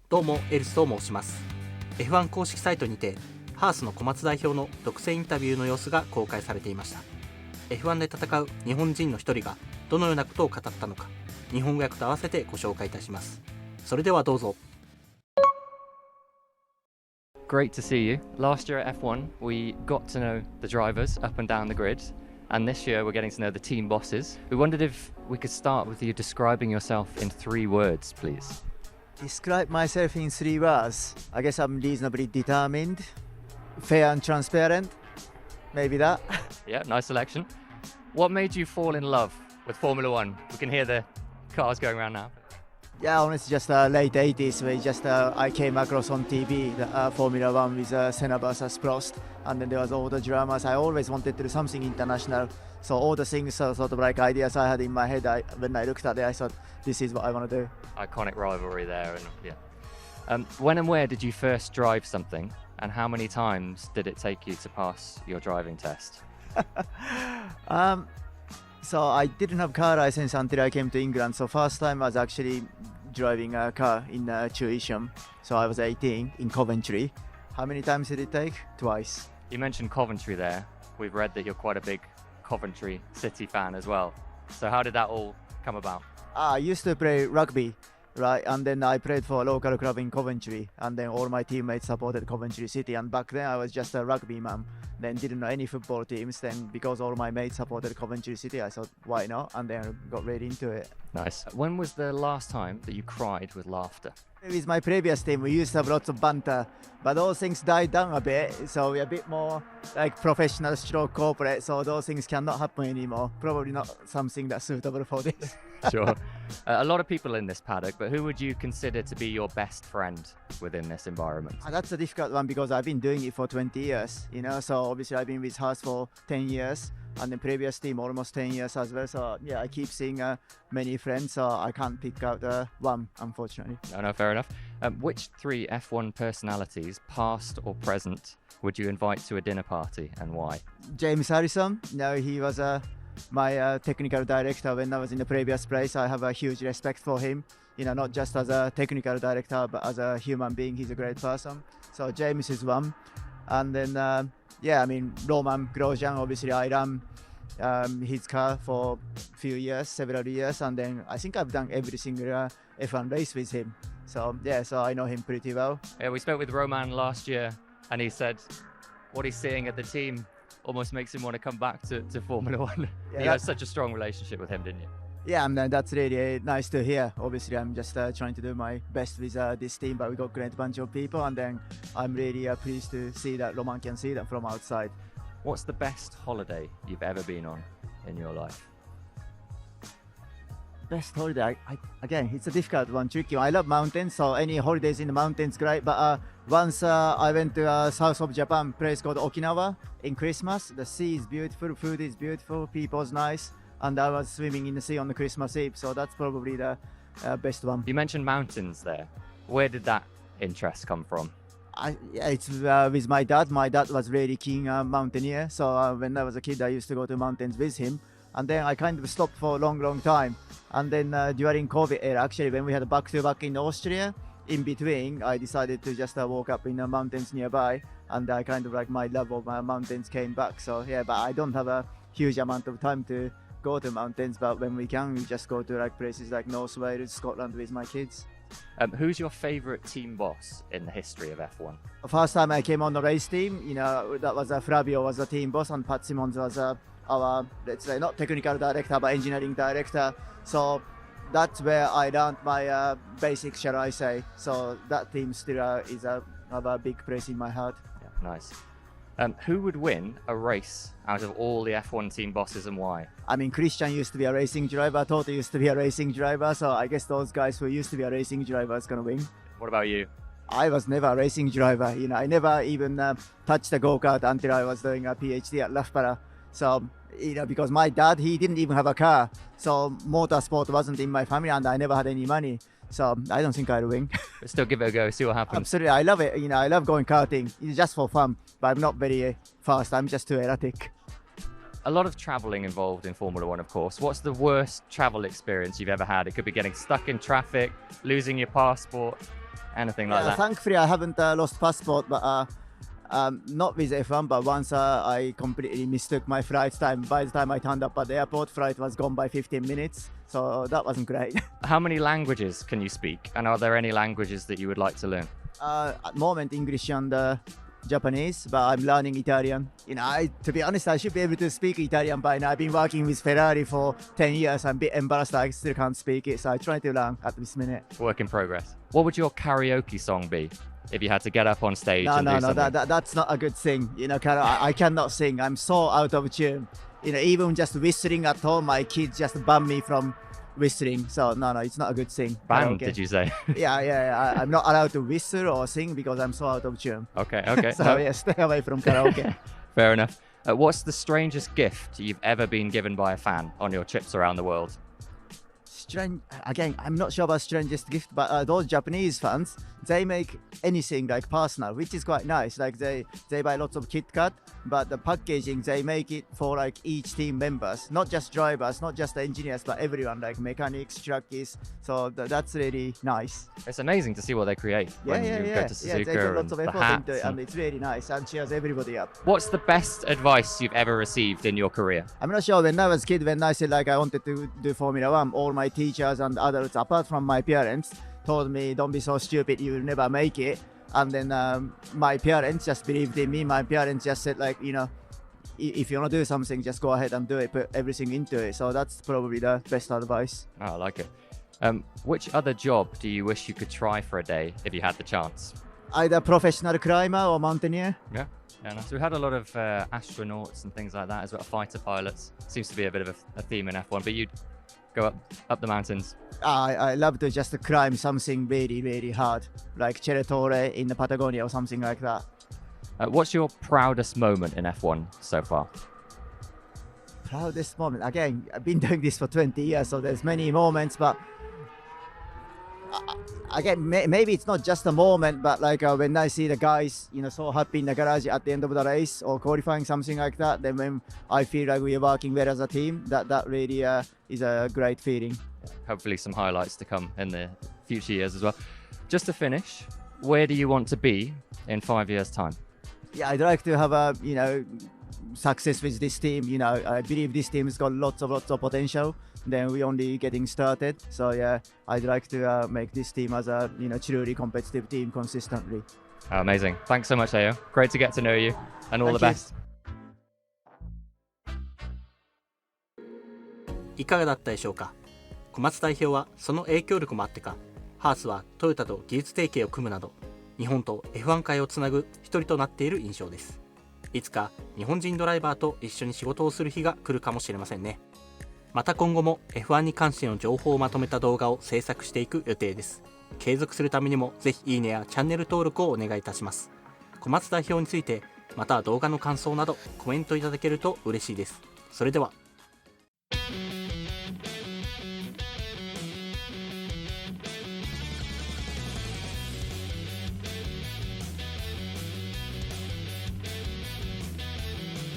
どうもエルスと申します。 F1 公式サイトにてハースの小松代表の独占インタビューの様子が公開されていました。 F1 で戦う日本人の一人がどのようなことを語ったのか、日本語訳と合わせてご紹介いたします。それではどうぞ。 Great to see you. Last year at F1 we got to know the drivers up and down the grid, and this year we're getting to know the team bosses. We wondered if we could start with you describing yourself in 3 words, please. Describe myself in 3 words. I guess I'm reasonably determined, fair and transparent. Maybe that. Yeah, nice selection. What made you fall in love with Formula One? We can hear the cars going around now. Yeah, honestly, just late 80s. I came across on TV the Formula One with Senna versus Prost, and then there was all the dramas. I always wanted to do something international. So all the things are sort of like ideas I had in my head. When I looked at it, I thought, this is what I want to do. Iconic rivalry there, and yeah. When and where did you first drive something, and how many times did it take you to pass your driving test? So I didn't have car license until I came to England. So first time I was actually driving a car in tuition. So I was 18 in Coventry. How many times did it take? Twice. You mentioned Coventry there. We've read that you're quite a big Coventry City fan as well. So how did that all come about? I used to play rugby, right? And then I played for a local club in Coventry. And then all my teammates supported Coventry City. And back then I was just a rugby man. Then didn't know any football teams. Then because all my mates supported Coventry City, I thought, why not? And then got really into it. Nice. When was the last time that you cried with laughter? With my previous team, we used to have lots of banter, but those things died down a bit. So we're a bit more like professional stroke corporate. So those things cannot happen anymore. Probably not something that's suitable for this. Sure. A lot of people in this paddock, but who would you consider to be your best friend within this environment? That's a difficult one because I've been doing it for 20 years, you know, so obviously I've been with Haas for 10 years and the previous team almost 10 years as well. So yeah, I keep seeing many friends, so I can't pick out one, unfortunately. No, fair enough. Which 3 F1 personalities, past or present, would you invite to a dinner party and why? James Harrison, no, he was my technical director when I was in the previous place. I have a huge respect for him, you know, not just as a technical director, but as a human being. He's a great person. So James is one. And then, yeah, I mean, Roman Grosjean, obviously I ran his car for several years. And then I think I've done every single F1 race with him. So, yeah, so I know him pretty well. Yeah, we spoke with Roman last year and he said what he's seeing at the team almost makes him want to come back to Formula One. Yeah, you had such a strong relationship with him, didn't you? Yeah, and that's really nice to hear. Obviously, I'm just trying to do my best with this team, but we got a great bunch of people, and then I'm really pleased to see that Roman can see that from outside. What's the best holiday you've ever been on in your life? Best holiday, again, it's a difficult one, tricky one. I love mountains, so any holidays in the mountains, great. But once I went to south of Japan, place called Okinawa in Christmas. The sea is beautiful, food is beautiful, people's nice, and I was swimming in the sea on the Christmas Eve, so that's probably the best one. You mentioned mountains there. Where did that interest come from? It's with my dad. My dad was really keen mountaineer, so when I was a kid, I used to go to mountains with him. And then I kind of stopped for a long time. And then during COVID era, actually, when we had a back-to-back in Austria, in between, I decided to just walk up in the mountains nearby. And I kind of like my love of mountains came back. So yeah, but I don't have a huge amount of time to go to mountains. But when we can, we just go to like places like North Wales, Scotland with my kids. Who's your favourite team boss in the history of F1? First time I came on the race team, you know, that was Flavio was the team boss and Pat Simmons was our, let's say, not technical director, but engineering director. So that's where I learned my basics, shall I say. So that team still is have a big place in my heart. Yeah, nice. Who would win a race out of all the F1 team bosses and why? I mean, Christian used to be a racing driver, Toto used to be a racing driver, so I guess those guys who used to be a racing driver is going to win. What about you? I was never a racing driver, you know, I never even touched a go-kart until I was doing a PhD at Loughborough. So, you know, because my dad, he didn't even have a car, so motorsport wasn't in my family and I never had any money. So I don't think I'll win. But still give it a go, see what happens. Absolutely, I love it. You know, I love going karting. It's just for fun, but I'm not very fast. I'm just too erratic. A lot of travelling involved in Formula One, of course. What's the worst travel experience you've ever had? It could be getting stuck in traffic, losing your passport. anything like Yeah, that? thankfully, I haven't lost passport, but not with F1. But once I completely mistook my flight time. By the time I turned up at the airport, flight was gone by 15 minutes. So that wasn't great. How many languages can you speak? And are there any languages that you would like to learn? At the moment, English and Japanese, but I'm learning Italian. To be honest, I should be able to speak Italian by now. I've been working with Ferrari for 10 years. I'm a bit embarrassed I still can't speak it, so I try to learn at this minute. Work in progress. What would your karaoke song be if you had to get up on stage No, and do something? that's not a good thing. Carol, I cannot sing. I'm so out of tune. Even just whistling at home, my kids just ban me from whistling. So no, it's not a good thing. Band, Karaoke. did you say? Yeah. I'm not allowed to whistle or sing because I'm so out of tune. Okay. So No, yeah, stay away from karaoke. fair enough. What's the strangest gift you've ever been given by a fan on your trips around the world? Strange. Again, I'm not sure about strangest gift, but those Japanese fans, they make anything like personal, which is quite nice. Like they buy lots of Kit Kat, but the packaging they make it for like each team members, not just drivers, not just the engineers, but everyone, like mechanics, jockeys. So that's really nice. It's amazing to see what they create when you go to Suzuka They put lots of and the effort into hats. it, and it's really nice and cheers everybody up. What's the best advice you've ever received in your career? I'm not sure. When I was a kid, when I said like I wanted to do Formula One, all my teachers and adults, apart from my parents, told me, "Don't be so stupid. You will never make it." And then my parents just believed in me. My parents just said like, if you want to do something, just go ahead and do it. Put everything into it. So that's probably the best advice. Oh, I like it. Which other job do you wish you could try for a day if you had the chance? Either professional climber or mountaineer. Yeah. So we had a lot of astronauts and things like that as well, fighter pilots. Seems to be a bit of a theme in F1, but you'd go up the mountains. I love to just climb something very, very hard, like Cerro Torre in the Patagonia or something like that. What's your proudest moment in F1 so far? Proudest moment. Again, I've been doing this for 20 years, so there's many moments, but again, maybe it's not just a moment, but like when I see the guys, so happy in the garage at the end of the race or qualifying, something like that, then when I feel like we are working well as a team, that really is a great feeling. Hopefully some highlights to come in the future years as well. Just to finish, where do you want to be in 5 years' time? Yeah, I'd like to have a, success with this team. I believe this team has got lots of potential. Then we're only getting started. So yeah, I'd like to make this team as a, truly competitive team consistently. Oh, amazing. Thanks so much, Ayo. Great to get to know you and all the Thank you. best. いかがだったでしょうか。小松代表はその影響力もあってか、ハースはトヨタと技術提携を組むなど、日本と F1 界をつなぐ一人となっている印象です。いつか日本人ドライバーと一緒に仕事をする日が来るかもしれませんね。また今後も F1 に関しての情報をまとめた動画を制作していく予定です。継続するためにもぜひいいねやチャンネル登録をお願いいたします。小松代表についてまた動画の感想などコメントいただけると嬉しいです。それでは。